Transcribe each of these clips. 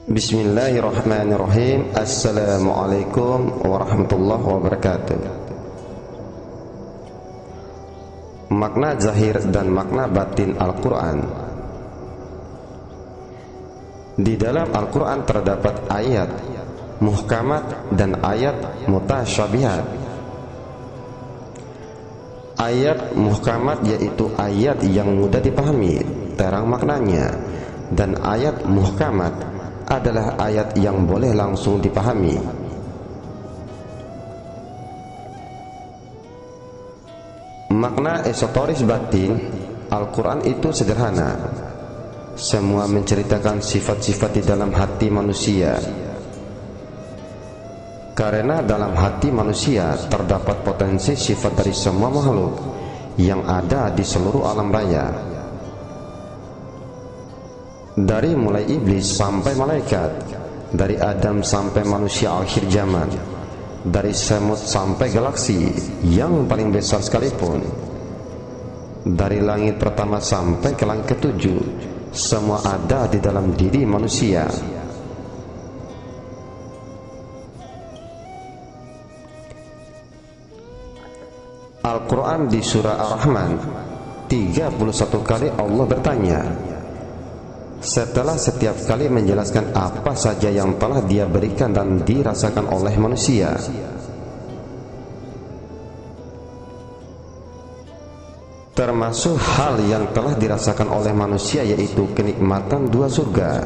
Bismillahirrahmanirrahim. Assalamualaikum warahmatullahi wabarakatuh. Makna zahir dan makna batin Al-Quran. Di dalam Al-Quran terdapat ayat muhkamat dan ayat mutasyabihat. Ayat muhkamat yaitu ayat yang mudah dipahami, terang maknanya, dan ayat muhkamat adalah ayat yang boleh langsung dipahami. Makna esoteris batin Al-Quran itu sederhana. Semua menceritakan sifat-sifat di dalam hati manusia, karena dalam hati manusia terdapat potensi sifat dari semua makhluk yang ada di seluruh alam raya, dari mulai iblis sampai malaikat, dari Adam sampai manusia akhir zaman, dari semut sampai galaksi yang paling besar sekalipun, dari langit pertama sampai ke langit ketujuh, semua ada di dalam diri manusia. Al-Quran di surah Ar-Rahman 31 kali Allah bertanya, setelah setiap kali menjelaskan apa saja yang telah Dia berikan dan dirasakan oleh manusia. Termasuk hal yang telah dirasakan oleh manusia, yaitu kenikmatan dua surga.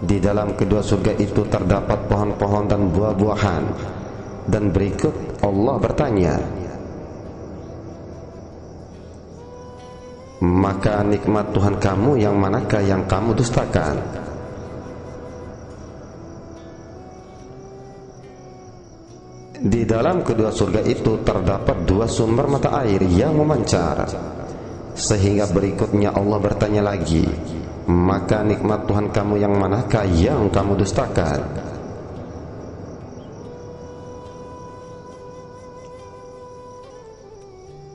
Di dalam kedua surga itu terdapat pohon-pohon dan buah-buahan. Dan berikut Allah bertanya, maka nikmat Tuhan kamu yang manakah yang kamu dustakan? Di dalam kedua surga itu terdapat dua sumber mata air yang memancar. Sehingga berikutnya Allah bertanya lagi, maka nikmat Tuhan kamu yang manakah yang kamu dustakan?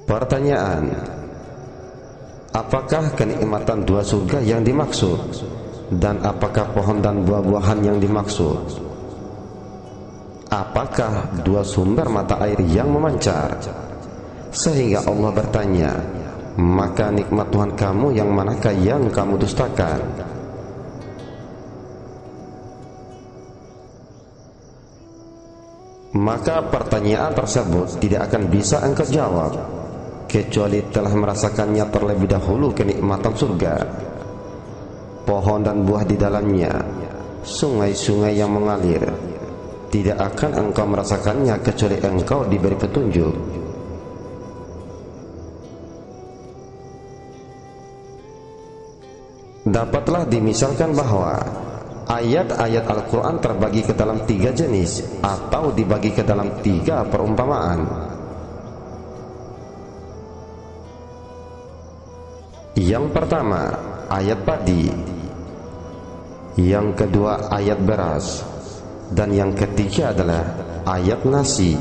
Pertanyaan: apakah kenikmatan dua surga yang dimaksud? Dan apakah pohon dan buah-buahan yang dimaksud? Apakah dua sumber mata air yang memancar? Sehingga Allah bertanya, maka nikmat Tuhan kamu yang manakah yang kamu dustakan? Maka pertanyaan tersebut tidak akan bisa engkau jawab kecuali telah merasakannya terlebih dahulu. Kenikmatan surga, pohon dan buah di dalamnya, sungai-sungai yang mengalir, tidak akan engkau merasakannya kecuali engkau diberi petunjuk. Dapatlah dimisalkan bahwa ayat-ayat Al-Quran terbagi ke dalam tiga jenis, atau dibagi ke dalam tiga perumpamaan. Yang pertama, ayat padi. Yang kedua, ayat beras. Dan yang ketiga adalah ayat nasi.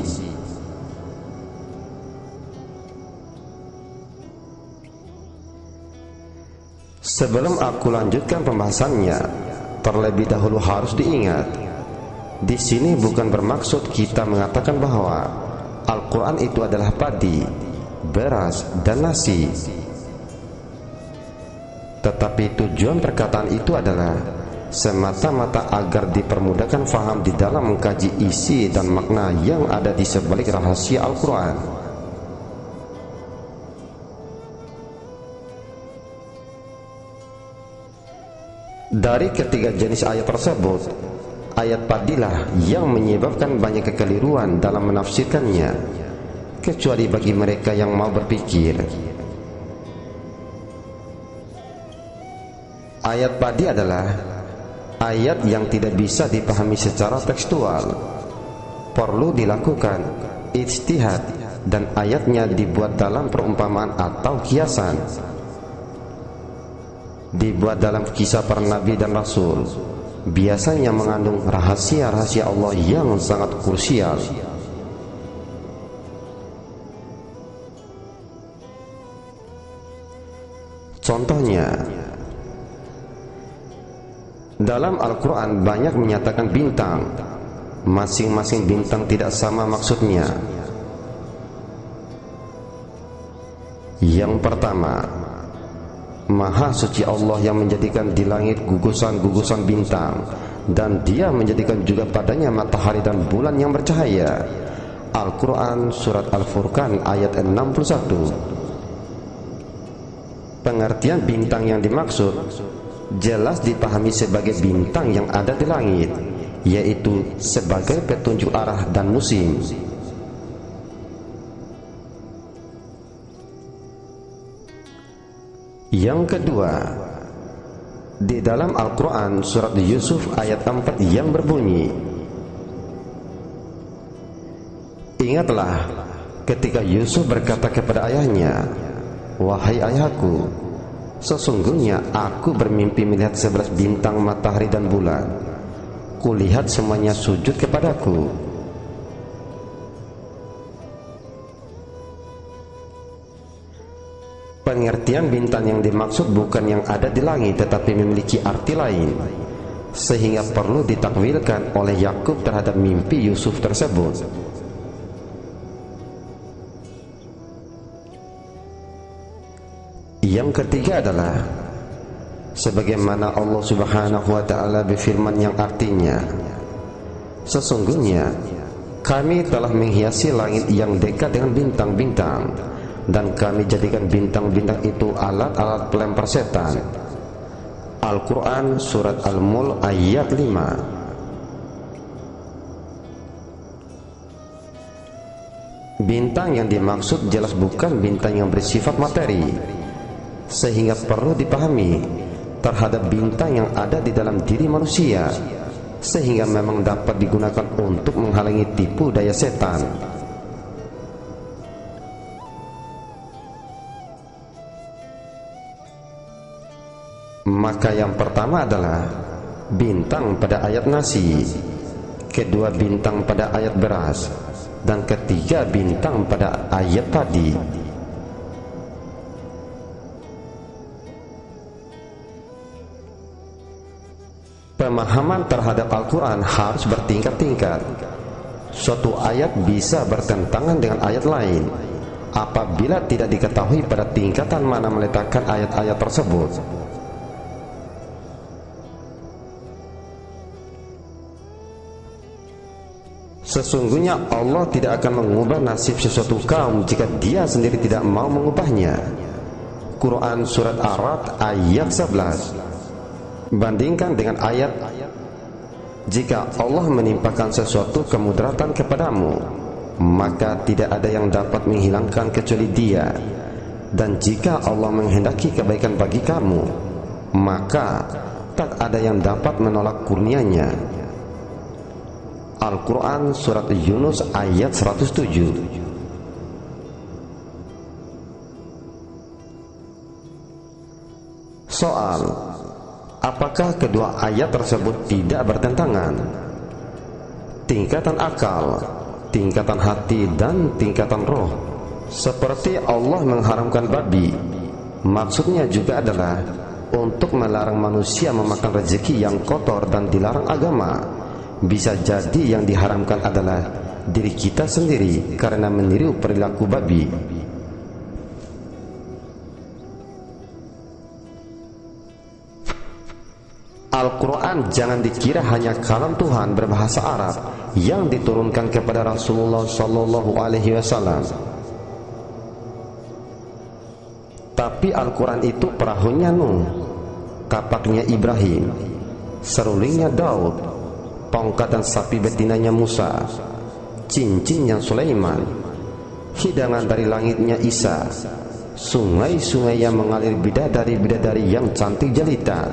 Sebelum aku lanjutkan pembahasannya, terlebih dahulu harus diingat, di sini bukan bermaksud kita mengatakan bahwa Al-Quran itu adalah padi, beras, dan nasi. Tetapi tujuan perkataan itu adalah semata-mata agar dipermudahkan faham di dalam mengkaji isi dan makna yang ada di sebalik rahasia Al-Quran. Dari ketiga jenis ayat tersebut, ayat padilah yang menyebabkan banyak kekeliruan dalam menafsirkannya, kecuali bagi mereka yang mau berpikir. Ayat padi adalah ayat yang tidak bisa dipahami secara tekstual, perlu dilakukan ijtihad, dan ayatnya dibuat dalam perumpamaan atau kiasan, dibuat dalam kisah para nabi dan rasul, biasanya mengandung rahasia-rahasia Allah yang sangat krusial. Contohnya, Dalam Al-Quran banyak menyatakan bintang. Masing-masing bintang tidak sama maksudnya. Yang pertama, Maha suci Allah yang menjadikan di langit gugusan-gugusan bintang, dan Dia menjadikan juga padanya matahari dan bulan yang bercahaya. Al-Quran Surat Al-Furqan ayat 61. Pengertian bintang yang dimaksud jelas dipahami sebagai bintang yang ada di langit, yaitu sebagai petunjuk arah dan musim. Yang kedua, di dalam Al-Quran Surat Yusuf ayat 4 yang berbunyi, ingatlah ketika Yusuf berkata kepada ayahnya, wahai ayahku, sesungguhnya aku bermimpi melihat 11 bintang, matahari dan bulan. Kulihat semuanya sujud kepadaku. Pengertian bintang yang dimaksud bukan yang ada di langit, tetapi memiliki arti lain, sehingga perlu ditakwilkan oleh Yakub terhadap mimpi Yusuf tersebut. Yang ketiga adalah sebagaimana Allah Subhanahu wa ta'ala berfirman yang artinya, sesungguhnya kami telah menghiasi langit yang dekat dengan bintang-bintang, dan kami jadikan bintang-bintang itu alat-alat pelempar setan. Al-Quran Surat Al-Mulk ayat 5. Bintang yang dimaksud jelas bukan bintang yang bersifat materi, sehingga perlu dipahami terhadap bintang yang ada di dalam diri manusia, sehingga memang dapat digunakan untuk menghalangi tipu daya setan. Maka yang pertama adalah bintang pada ayat nasi, kedua bintang pada ayat beras, dan ketiga bintang pada ayat padi. Pemahaman terhadap Al-Quran harus bertingkat-tingkat. Suatu ayat bisa bertentangan dengan ayat lain apabila tidak diketahui pada tingkatan mana meletakkan ayat-ayat tersebut. Sesungguhnya Allah tidak akan mengubah nasib sesuatu kaum jika Dia sendiri tidak mau mengubahnya. Quran Surat Ar-Ra'd ayat 11. Bandingkan dengan ayat, jika Allah menimpakan sesuatu kemudaratan kepadamu, maka tidak ada yang dapat menghilangkan kecuali Dia, dan jika Allah menghendaki kebaikan bagi kamu, maka tak ada yang dapat menolak kurnia-Nya. Al-Quran Surat Yunus ayat 107. Soal, apakah kedua ayat tersebut tidak bertentangan? Tingkatan akal, tingkatan hati, dan tingkatan roh. Seperti Allah mengharamkan babi, maksudnya juga adalah untuk melarang manusia memakan rezeki yang kotor dan dilarang agama. Bisa jadi yang diharamkan adalah diri kita sendiri karena meniru perilaku babi. Al-Quran jangan dikira hanya kalam Tuhan berbahasa Arab yang diturunkan kepada Rasulullah Sallallahu Alaihi Wasallam. Tapi Al-Quran itu perahunya Nuh, kapaknya Ibrahim, serulingnya Daud, tongkat dan sapi betinanya Musa, cincinnya Sulaiman, hidangan dari langitnya Isa, sungai-sungai yang mengalir bidadari-bidadari yang cantik jelita.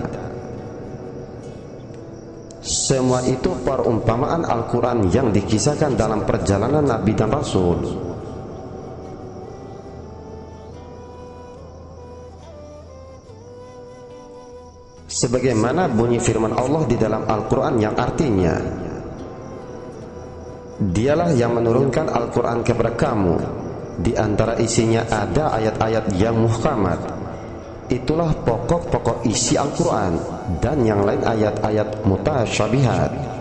Semua itu perumpamaan Al-Quran yang dikisahkan dalam perjalanan Nabi dan Rasul. Sebagaimana bunyi firman Allah di dalam Al-Quran yang artinya, Dialah yang menurunkan Al-Quran kepada kamu, di antara isinya ada ayat-ayat yang muhkamat, Itulah pokok-pokok isi Al-Quran dan yang lain ayat-ayat mutasyabihat.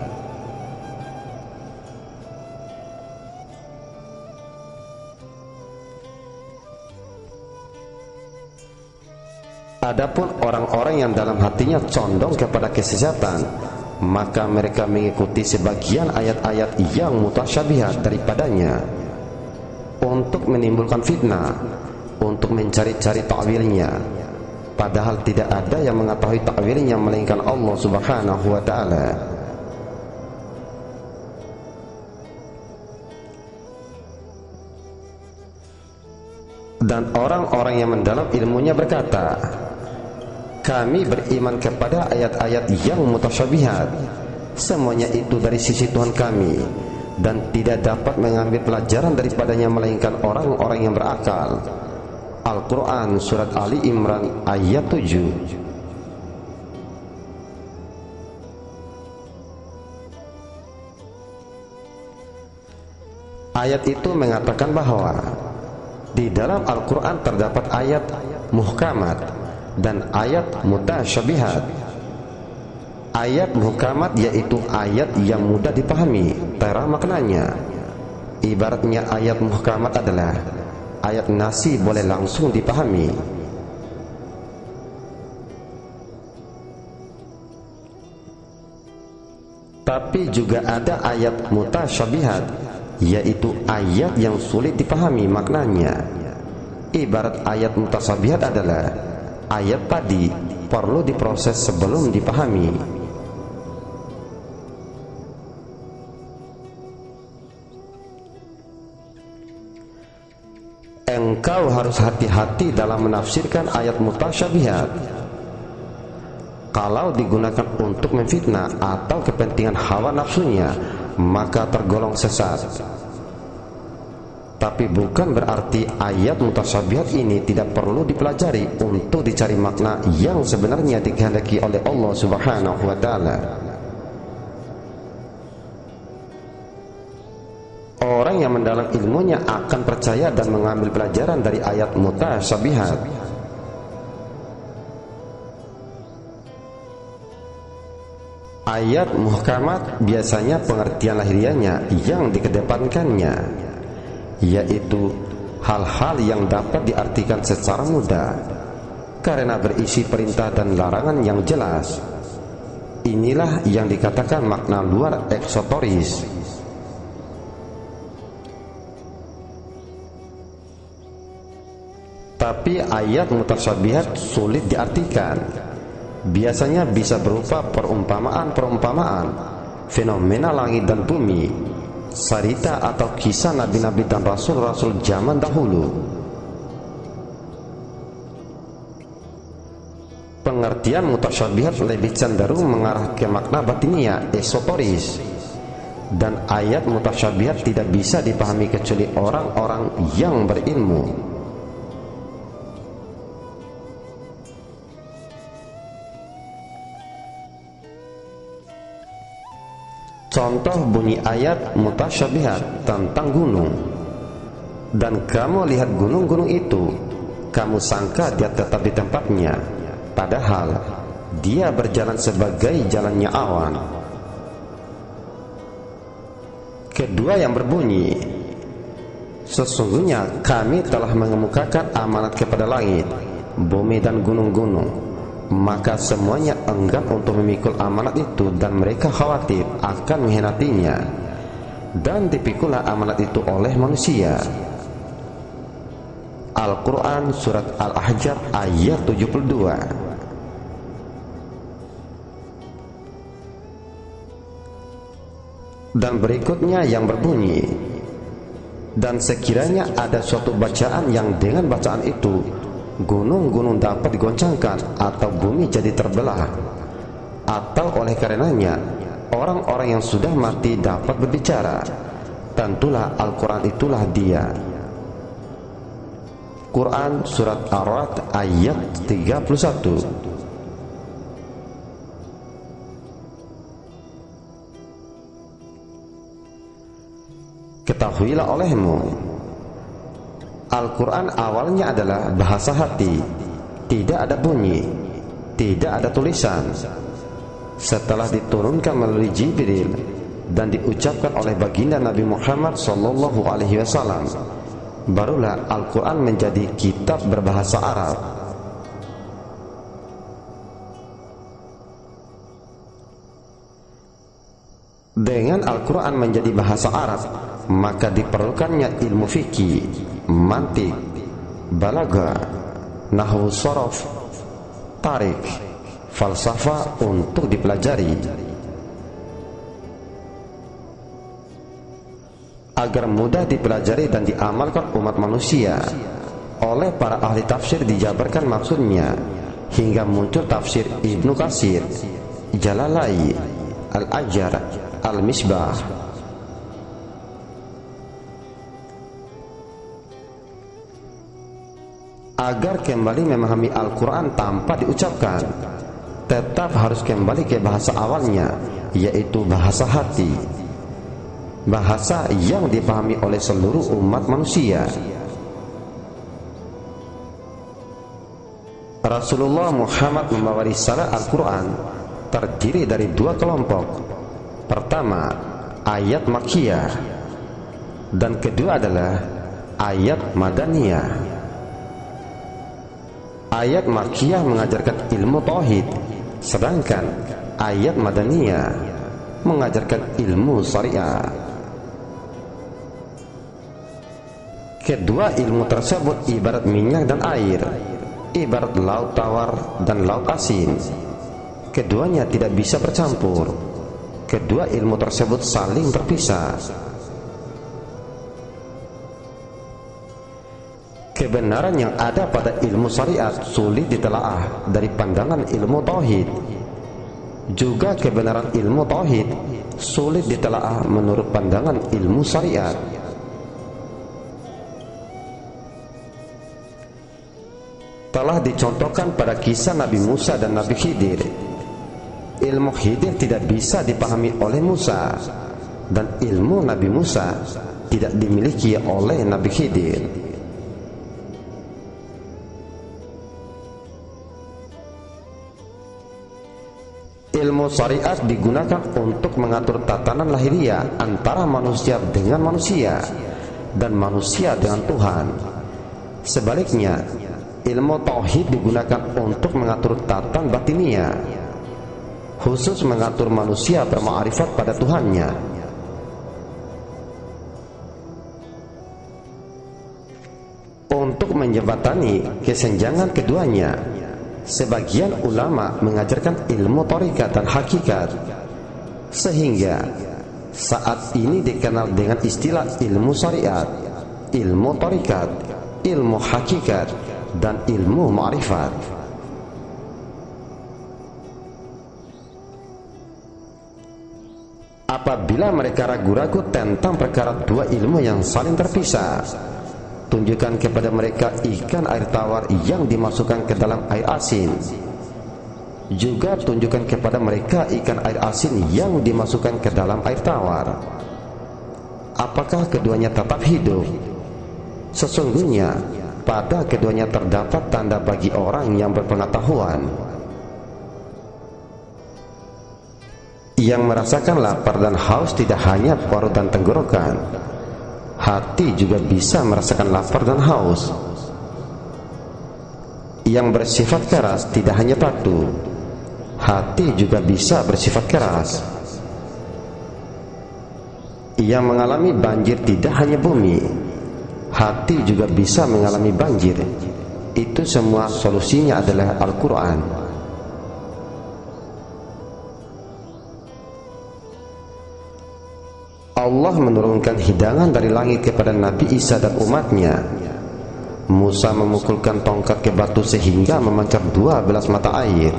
Adapun orang-orang yang dalam hatinya condong kepada kesesatan, maka mereka mengikuti sebagian ayat-ayat yang mutasyabihat daripadanya untuk menimbulkan fitnah, untuk mencari-cari ta'wilnya, padahal tidak ada yang mengetahui ta'wilnya melainkan Allah Subhanahu wa ta'ala. Dan orang-orang yang mendalam ilmunya berkata, kami beriman kepada ayat-ayat yang mutasyabihat, semuanya itu dari sisi Tuhan kami, dan tidak dapat mengambil pelajaran daripadanya melainkan orang-orang yang berakal. Al-Quran Surat Ali Imran ayat 7. Ayat itu mengatakan bahwa di dalam Al-Quran terdapat ayat muhkamat dan ayat mutasyabihat. Ayat muhkamat yaitu ayat yang mudah dipahami, terang maknanya. Ibaratnya ayat muhkamat adalah ayat nasi boleh langsung dipahami. Tapi juga ada ayat mutasyabihat, yaitu ayat yang sulit dipahami maknanya. Ibarat ayat mutasyabihat adalah ayat tadi perlu diproses sebelum dipahami. Engkau harus hati-hati dalam menafsirkan ayat mutasyabihat. Kalau digunakan untuk memfitnah atau kepentingan hawa nafsunya, maka tergolong sesat. Tapi bukan berarti ayat mutasyabihat ini tidak perlu dipelajari untuk dicari makna yang sebenarnya dikehendaki oleh Allah Subhanahu wa ta'ala. Orang yang mendalam ilmunya akan percaya dan mengambil pelajaran dari ayat mutasyabihat. Ayat muhkamat biasanya pengertian lahiriahnya yang dikedepankannya, yaitu hal-hal yang dapat diartikan secara mudah karena berisi perintah dan larangan yang jelas. Inilah yang dikatakan makna luar eksotoris. Tapi ayat mutasyabihat sulit diartikan. Biasanya bisa berupa perumpamaan-perumpamaan, fenomena langit dan bumi, cerita atau kisah nabi-nabi dan rasul-rasul zaman dahulu. Pengertian mutasyabihat lebih cenderung mengarah ke makna batinia esoteris, dan ayat mutasyabihat tidak bisa dipahami kecuali orang-orang yang berilmu. Contoh bunyi ayat mutasyabihat tentang gunung. Dan kamu lihat gunung-gunung itu, kamu sangka dia tetap di tempatnya, padahal dia berjalan sebagai jalannya awan. Kedua yang berbunyi, sesungguhnya kami telah mengemukakan amanat kepada langit, bumi dan gunung-gunung. Maka semuanya enggan untuk memikul amanat itu, dan mereka khawatir akan mengkhianatinya, dan dipikulah amanat itu oleh manusia. Al-Quran Surat Al-Ahzab ayat 72. Dan berikutnya yang berbunyi, dan sekiranya ada suatu bacaan yang dengan bacaan itu gunung-gunung dapat digoncangkan atau bumi jadi terbelah, atau oleh karenanya orang-orang yang sudah mati dapat berbicara, tentulah Al-Quran itulah dia. Quran Surat Ar-Ra'd ayat 31. Ketahuilah olehmu, Al-Quran awalnya adalah bahasa hati, tidak ada bunyi, tidak ada tulisan. Setelah diturunkan melalui Jibril dan diucapkan oleh baginda Nabi Muhammad SAW, barulah Al-Quran menjadi kitab berbahasa Arab. Dengan Al-Quran menjadi bahasa Arab, maka diperlukannya ilmu fikih, mantik, balaghah, nahwu sorof, tarik, falsafah untuk dipelajari. Agar mudah dipelajari dan diamalkan umat manusia, oleh para ahli tafsir dijabarkan maksudnya hingga muncul tafsir Ibnu Katsir, Jalalain, Al-Ajjar, Al-Misbah. Agar kembali memahami Al-Quran tanpa diucapkan, tetap harus kembali ke bahasa awalnya, yaitu bahasa hati, bahasa yang dipahami oleh seluruh umat manusia. Rasulullah Muhammad membawa risalah Al-Quran terdiri dari dua kelompok. Pertama, ayat Makkiyah, dan kedua adalah ayat Madaniyah. Ayat Makkiyah mengajarkan ilmu tauhid, sedangkan ayat Madaniyah mengajarkan ilmu syariah. Kedua ilmu tersebut ibarat minyak dan air, ibarat laut tawar dan laut asin. Keduanya tidak bisa bercampur. Kedua ilmu tersebut saling terpisah. Kebenaran yang ada pada ilmu syariat sulit ditelaah dari pandangan ilmu tauhid. Juga kebenaran ilmu tauhid sulit ditelaah menurut pandangan ilmu syariat. Telah dicontohkan pada kisah Nabi Musa dan Nabi Khidir. Ilmu Khidir tidak bisa dipahami oleh Musa, dan ilmu Nabi Musa tidak dimiliki oleh Nabi Khidir. Ilmu syariat digunakan untuk mengatur tatanan lahiriah antara manusia dengan manusia dan manusia dengan Tuhan. Sebaliknya, ilmu tauhid digunakan untuk mengatur tatanan batiniah, khusus mengatur manusia berma'rifat pada Tuhannya. Untuk menjembatani kesenjangan keduanya, sebagian ulama mengajarkan ilmu thariqat dan hakikat, sehingga saat ini dikenal dengan istilah ilmu syariat, ilmu thariqat, ilmu hakikat, dan ilmu ma'rifat. Apabila mereka ragu-ragu tentang perkara dua ilmu yang saling terpisah, tunjukkan kepada mereka ikan air tawar yang dimasukkan ke dalam air asin. Juga tunjukkan kepada mereka ikan air asin yang dimasukkan ke dalam air tawar. Apakah keduanya tetap hidup? Sesungguhnya pada keduanya terdapat tanda bagi orang yang berpengetahuan. Yang merasakan lapar dan haus tidak hanya perut dan tenggorokan, hati juga bisa merasakan lapar dan haus. Yang bersifat keras tidak hanya batu, hati juga bisa bersifat keras. Yang mengalami banjir tidak hanya bumi, hati juga bisa mengalami banjir. Itu semua solusinya adalah Al-Quran. Allah menurunkan hidangan dari langit kepada Nabi Isa dan umatnya. Musa memukulkan tongkat ke batu sehingga memancar 12 mata air.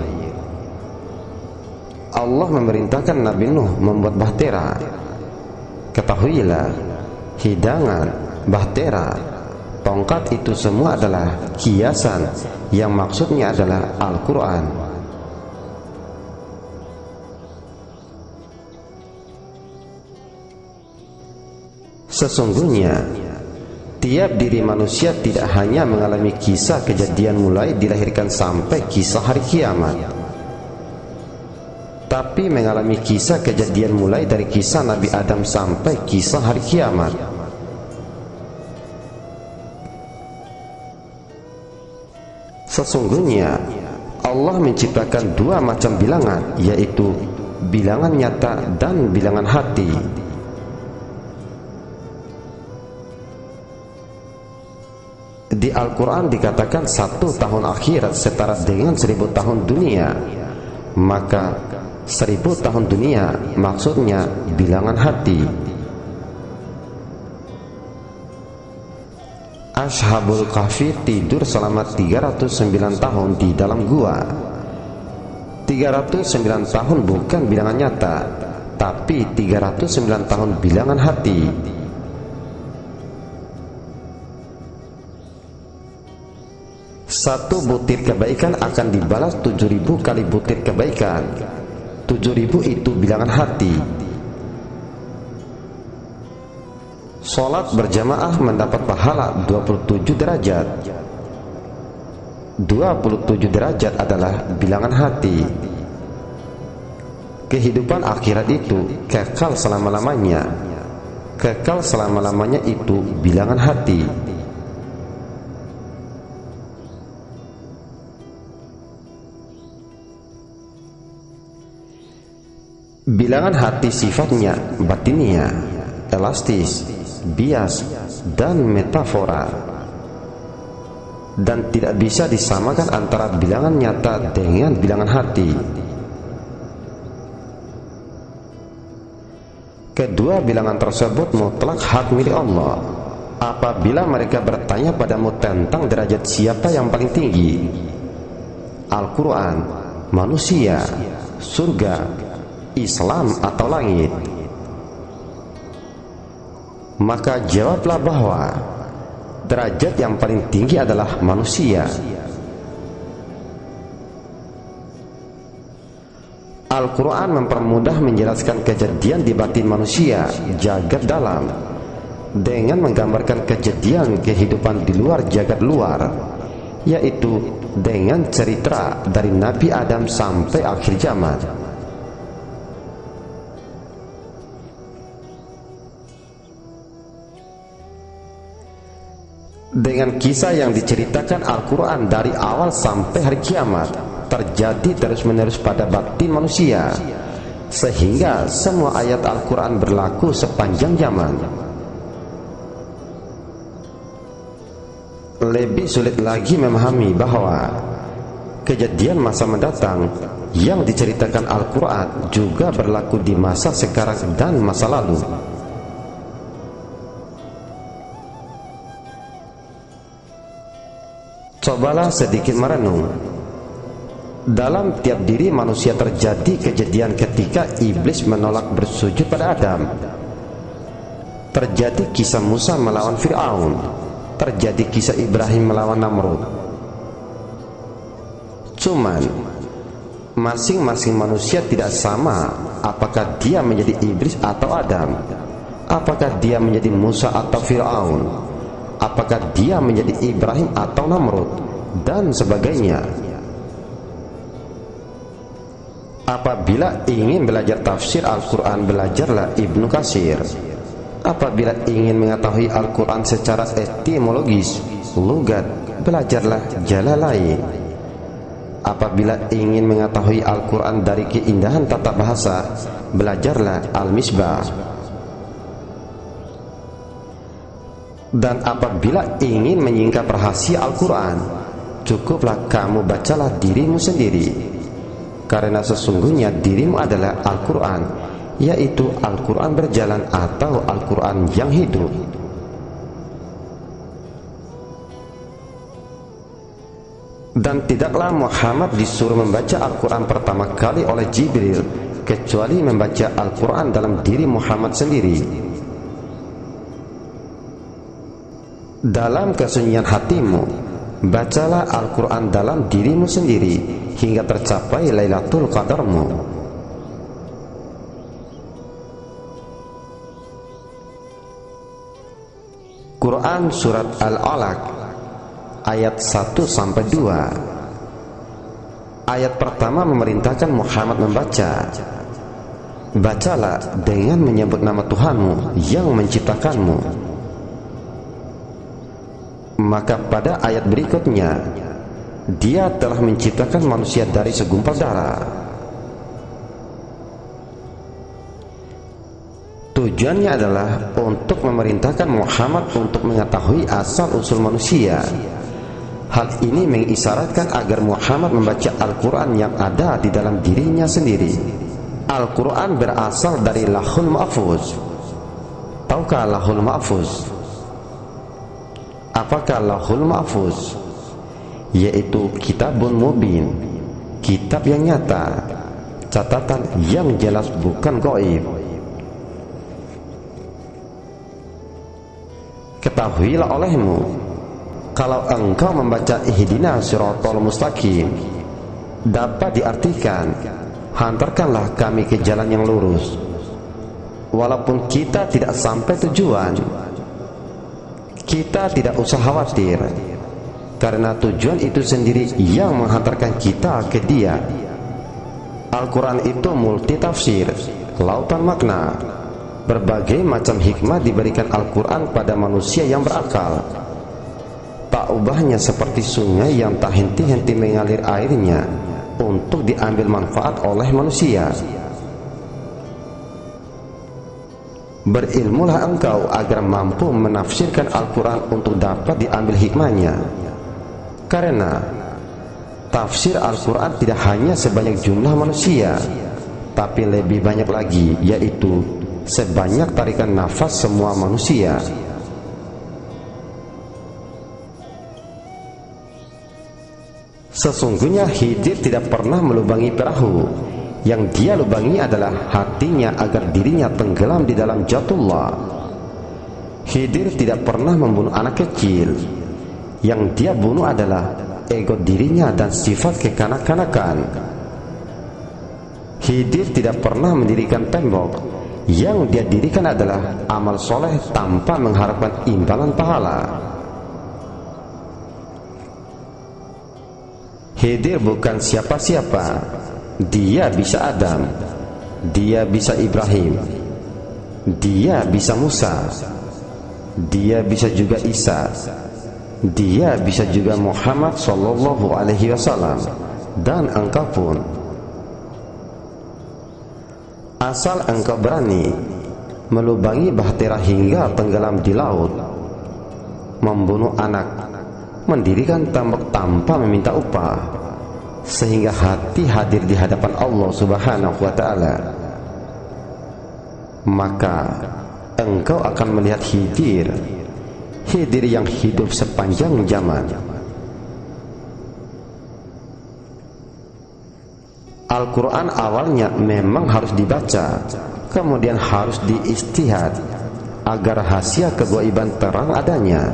Allah memerintahkan Nabi Nuh membuat bahtera. Ketahuilah, hidangan, bahtera, tongkat itu semua adalah kiasan yang maksudnya adalah Al-Quran. Sesungguhnya Tiap diri manusia tidak hanya mengalami kisah kejadian mulai dilahirkan sampai kisah hari kiamat, tapi mengalami kisah kejadian mulai dari kisah Nabi Adam sampai kisah hari kiamat. Sesungguhnya Allah menciptakan dua macam bilangan, yaitu bilangan nyata dan bilangan hati. Di Al-Quran dikatakan 1 tahun akhirat setara dengan 1000 tahun dunia. Maka 1000 tahun dunia maksudnya bilangan hati. Ashabul Kahfi tidur selama 309 tahun di dalam gua. 309 tahun bukan bilangan nyata, tapi 309 tahun bilangan hati. Satu butir kebaikan akan dibalas 7000 kali butir kebaikan. 7000 itu bilangan hati. Sholat berjamaah mendapat pahala 27 derajat. 27 derajat adalah bilangan hati. Kehidupan akhirat itu kekal selama-lamanya. Kekal selama-lamanya itu bilangan hati. Bilangan hati sifatnya batinia, elastis, bias, dan metafora, dan tidak bisa disamakan antara bilangan nyata dengan bilangan hati. Kedua bilangan tersebut mutlak hak milik Allah. Apabila mereka bertanya padamu tentang derajat siapa yang paling tinggi, Al-Quran, manusia, surga, Islam atau langit, maka jawablah bahwa derajat yang paling tinggi adalah manusia. Al-Quran mempermudah menjelaskan kejadian di batin manusia, jagat dalam, dengan menggambarkan kejadian kehidupan di luar jagat luar, yaitu dengan cerita dari Nabi Adam sampai akhir zaman. Dengan kisah yang diceritakan Al-Quran dari awal sampai hari kiamat terjadi terus-menerus pada batin manusia, sehingga semua ayat Al-Quran berlaku sepanjang zaman. Lebih sulit lagi memahami bahwa kejadian masa mendatang yang diceritakan Al-Quran juga berlaku di masa sekarang dan masa lalu. Cobalah sedikit merenung. Dalam tiap diri manusia terjadi kejadian ketika iblis menolak bersujud pada Adam. Terjadi kisah Musa melawan Fir'aun. Terjadi kisah Ibrahim melawan Namrud. Cuman masing-masing manusia tidak sama apakah dia menjadi iblis atau Adam, apakah dia menjadi Musa atau Fir'aun, apakah dia menjadi Ibrahim atau Namrud, dan sebagainya. Apabila ingin belajar tafsir Al-Quran, belajarlah Ibnu Katsir. Apabila ingin mengetahui Al-Quran secara etimologis, lugat, belajarlah Jalalain. Apabila ingin mengetahui Al-Quran dari keindahan tata bahasa, belajarlah Al-Misbah. Dan apabila ingin menyingkap rahasia Al-Quran, cukuplah kamu bacalah dirimu sendiri, karena sesungguhnya dirimu adalah Al-Quran, yaitu Al-Quran berjalan atau Al-Quran yang hidup. Dan tidaklah Muhammad disuruh membaca Al-Quran pertama kali oleh Jibril, kecuali membaca Al-Quran dalam diri Muhammad sendiri. Dalam kesunyian hatimu, bacalah Al-Quran dalam dirimu sendiri hingga tercapai Lailatul Qadarmu. Quran Surat Al-Alaq ayat 1-2. Ayat pertama memerintahkan Muhammad membaca. Bacalah dengan menyebut nama Tuhanmu yang menciptakanmu. Maka pada ayat berikutnya, Dia telah menciptakan manusia dari segumpal darah. Tujuannya adalah untuk memerintahkan Muhammad untuk mengetahui asal-usul manusia. Hal ini mengisyaratkan agar Muhammad membaca Al-Quran yang ada di dalam dirinya sendiri. Al-Quran berasal dari Lauhul Mahfuz. Tahukah Lauhul Mahfuz? Apakah Lauhul Mahfuz? Yaitu kitabun mubin, kitab yang nyata, catatan yang jelas bukan gaib. Ketahuilah olehmu, kalau engkau membaca ihdinas siratal mustaqim, dapat diartikan hantarkanlah kami ke jalan yang lurus. Walaupun kita tidak sampai tujuan, kita tidak usah khawatir, karena tujuan itu sendiri yang menghantarkan kita ke Dia. Al-Quran itu multi tafsir, lautan makna. Berbagai macam hikmah diberikan Al-Quran pada manusia yang berakal. Tak ubahnya seperti sungai yang tak henti-henti mengalir airnya untuk diambil manfaat oleh manusia. Berilmulah engkau agar mampu menafsirkan Al-Quran untuk dapat diambil hikmahnya. Karena tafsir Al-Quran tidak hanya sebanyak jumlah manusia, tapi lebih banyak lagi, yaitu sebanyak tarikan nafas semua manusia. Sesungguhnya Khidir tidak pernah melubangi perahu. Yang dia lubangi adalah hatinya agar dirinya tenggelam di dalam Jatullah. Khidir tidak pernah membunuh anak kecil. Yang dia bunuh adalah ego dirinya dan sifat kekanak-kanakan. Khidir tidak pernah mendirikan tembok. Yang dia dirikan adalah amal soleh tanpa mengharapkan imbalan pahala. Khidir bukan siapa-siapa. Dia bisa Adam, dia bisa Ibrahim, dia bisa Musa, dia bisa juga Isa, dia bisa juga Muhammad sallallahu alaihi wasallam, dan engkau pun. Asal engkau berani melubangi bahtera hingga tenggelam di laut, membunuh anak, mendirikan tembok tanpa meminta upah, sehingga hati hadir di hadapan Allah Subhanahu wa ta'ala, maka engkau akan melihat Khidir yang hidup sepanjang zaman. Al-Quran awalnya memang harus dibaca, kemudian harus diistihad agar rahasia kegaiban terang adanya.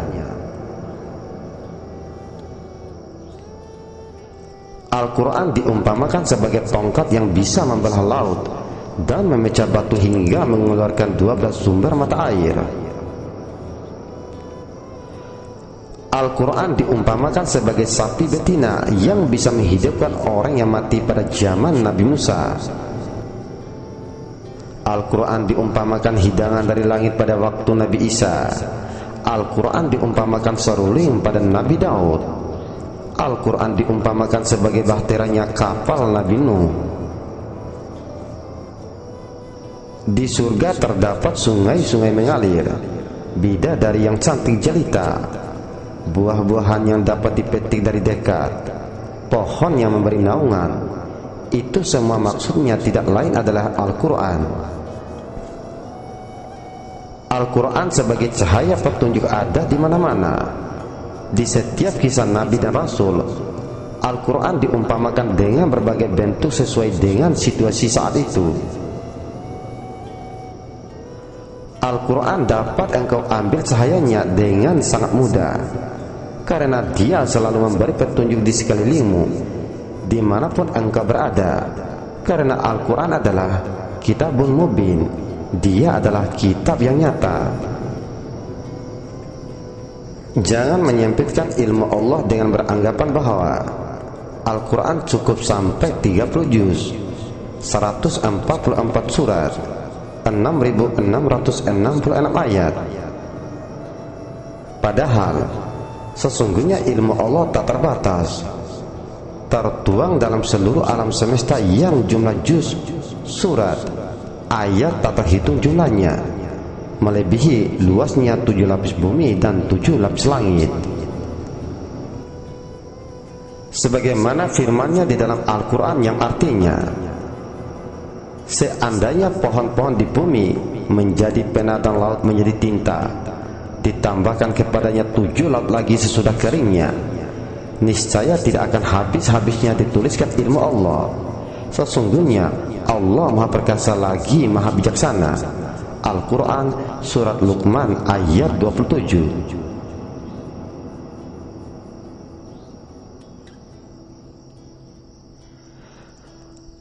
Al-Quran diumpamakan sebagai tongkat yang bisa membelah laut dan memecah batu hingga mengeluarkan 12 sumber mata air. Al-Quran diumpamakan sebagai sapi betina yang bisa menghidupkan orang yang mati pada zaman Nabi Musa. Al-Quran diumpamakan hidangan dari langit pada waktu Nabi Isa. Al-Quran diumpamakan seruling pada Nabi Daud. Al-Quran diumpamakan sebagai bahteranya kapal Nabi Nuh. Di surga terdapat sungai-sungai mengalir, bidadari yang cantik jelita, buah-buahan yang dapat dipetik dari dekat, pohon yang memberi naungan. Itu semua maksudnya tidak lain adalah Al-Quran. Al-Quran sebagai cahaya petunjuk ada di mana-mana. Di setiap kisah Nabi dan Rasul, Al-Quran diumpamakan dengan berbagai bentuk sesuai dengan situasi saat itu. Al-Quran dapat engkau ambil cahayanya dengan sangat mudah, karena dia selalu memberi petunjuk di sekelilingmu, dimanapun engkau berada. Karena Al-Quran adalah kitabun mubin, dia adalah kitab yang nyata. Jangan menyempitkan ilmu Allah dengan beranggapan bahwa Al-Quran cukup sampai 30 juz, 144 surat, 6.666 ayat. Padahal sesungguhnya ilmu Allah tak terbatas, tertuang dalam seluruh alam semesta yang jumlah juz, surat, ayat tak terhitung jumlahnya, melebihi luasnya 7 lapis bumi dan 7 lapis langit. Sebagaimana firman-Nya di dalam Al-Quran yang artinya, seandainya pohon-pohon di bumi menjadi pena dan laut menjadi tinta, ditambahkan kepadanya 7 laut lagi sesudah keringnya, niscaya tidak akan habis-habisnya dituliskan ilmu Allah. Sesungguhnya Allah Maha Perkasa lagi Maha Bijaksana. Al-Quran Surat Luqman ayat 27.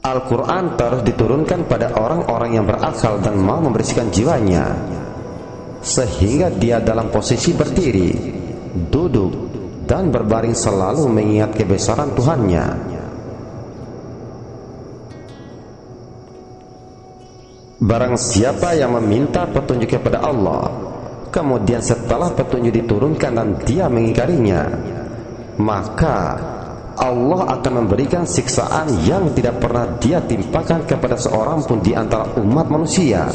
Al-Quran terus diturunkan pada orang-orang yang berakal dan mau membersihkan jiwanya, sehingga dia dalam posisi berdiri, duduk, dan berbaring selalu mengingat kebesaran Tuhannya. Barang siapa yang meminta petunjuk kepada Allah, kemudian setelah petunjuk diturunkan dan dia mengingkarinya, maka Allah akan memberikan siksaan yang tidak pernah dia timpakan kepada seorang pun di antara umat manusia.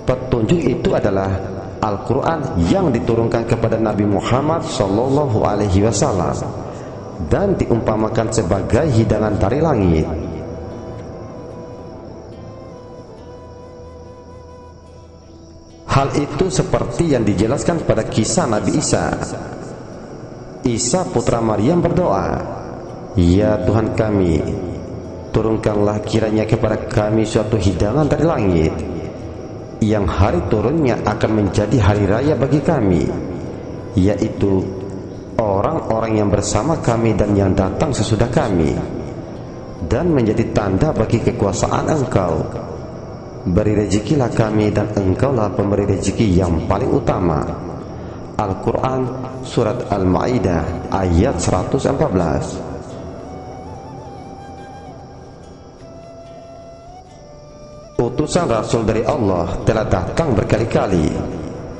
Petunjuk itu adalah Al-Quran yang diturunkan kepada Nabi Muhammad SAW dan diumpamakan sebagai hidangan dari langit. Hal itu seperti yang dijelaskan pada kisah Nabi Isa. Isa putra Maryam berdoa, "Ya Tuhan kami, turunkanlah kiranya kepada kami suatu hidangan dari langit, yang hari turunnya akan menjadi hari raya bagi kami, yaitu orang-orang yang bersama kami dan yang datang sesudah kami, dan menjadi tanda bagi kekuasaan Engkau. Beri rezekilah kami dan Engkaulah pemberi rezeki yang paling utama." Al-Quran Surat Al-Ma'idah ayat 114. Utusan Rasul dari Allah telah datang berkali-kali,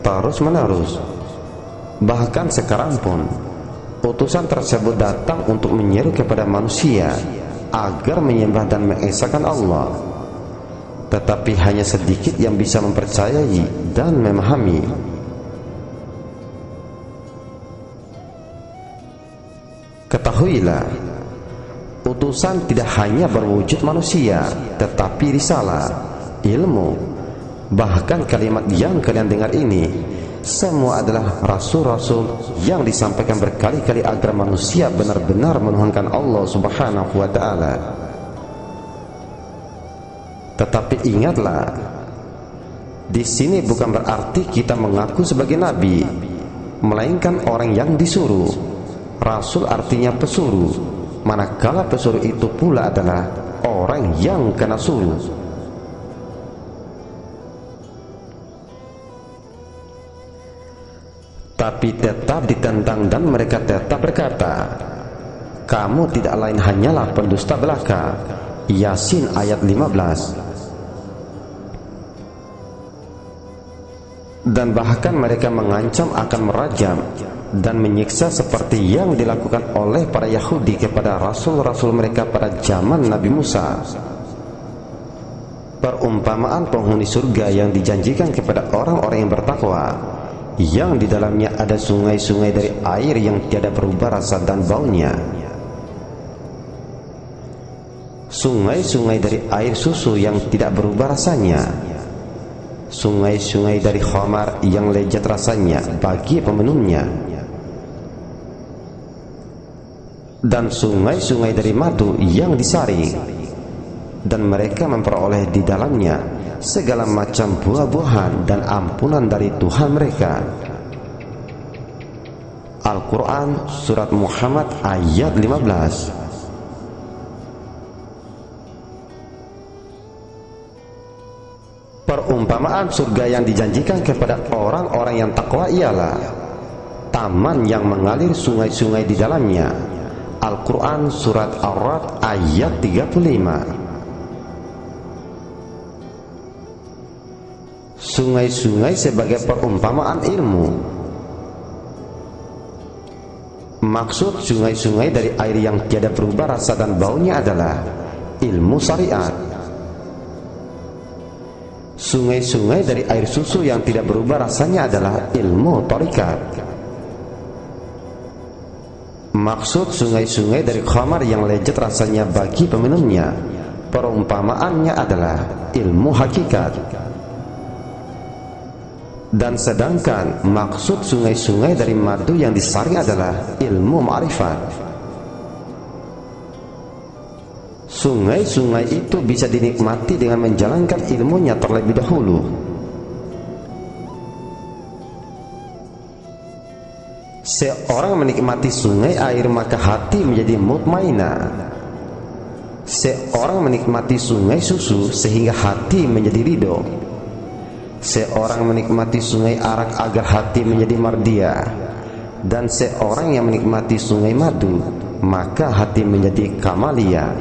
terus menerus. Bahkan sekarang pun utusan tersebut datang untuk menyeru kepada manusia agar menyembah dan mengesahkan Allah. Tetapi hanya sedikit yang bisa mempercayai dan memahami. Ketahuilah, utusan tidak hanya berwujud manusia, tetapi risalah, ilmu, bahkan kalimat yang kalian dengar ini, semua adalah rasul-rasul yang disampaikan berkali-kali agar manusia benar-benar menuhankan Allah Subhanahu wa Ta'ala. Tetapi ingatlah, di sini bukan berarti kita mengaku sebagai nabi, melainkan orang yang disuruh. Rasul artinya pesuruh, manakala pesuruh itu pula adalah orang yang kena suruh. Tapi tetap ditentang dan mereka tetap berkata, "Kamu tidak lain hanyalah pendusta belaka." Yasin ayat 15. Dan bahkan mereka mengancam akan merajam dan menyiksa seperti yang dilakukan oleh para Yahudi kepada rasul-rasul mereka pada zaman Nabi Musa. Perumpamaan penghuni surga yang dijanjikan kepada orang-orang yang bertakwa, yang di dalamnya ada sungai-sungai dari air yang tiada berubah rasa dan baunya, sungai-sungai dari air susu yang tidak berubah rasanya, sungai-sungai dari khamar yang lezat rasanya bagi peminumnya, dan sungai-sungai dari madu yang disaring, dan mereka memperoleh di dalamnya segala macam buah-buahan dan ampunan dari Tuhan mereka. Al-Quran Surat Muhammad ayat 15. Perumpamaan surga yang dijanjikan kepada orang-orang yang takwa ialah taman yang mengalir sungai-sungai di dalamnya. Al-Quran Surat Ar-Ra'd ayat 35. Sungai-sungai sebagai perumpamaan ilmu. Maksud sungai-sungai dari air yang tiada berubah rasa dan baunya adalah ilmu syariat. Sungai-sungai dari air susu yang tidak berubah rasanya adalah ilmu thariqat. Maksud sungai-sungai dari khamar yang lezat rasanya bagi peminumnya, perumpamaannya adalah ilmu hakikat. Dan sedangkan maksud sungai-sungai dari madu yang disaring adalah ilmu ma'rifat. Sungai-sungai itu bisa dinikmati dengan menjalankan ilmunya terlebih dahulu. Seorang menikmati sungai air maka hati menjadi mutmainah. Seorang menikmati sungai susu sehingga hati menjadi ridho. Seorang menikmati sungai arak agar hati menjadi mardiah. Dan seorang yang menikmati sungai madu maka hati menjadi kamalia.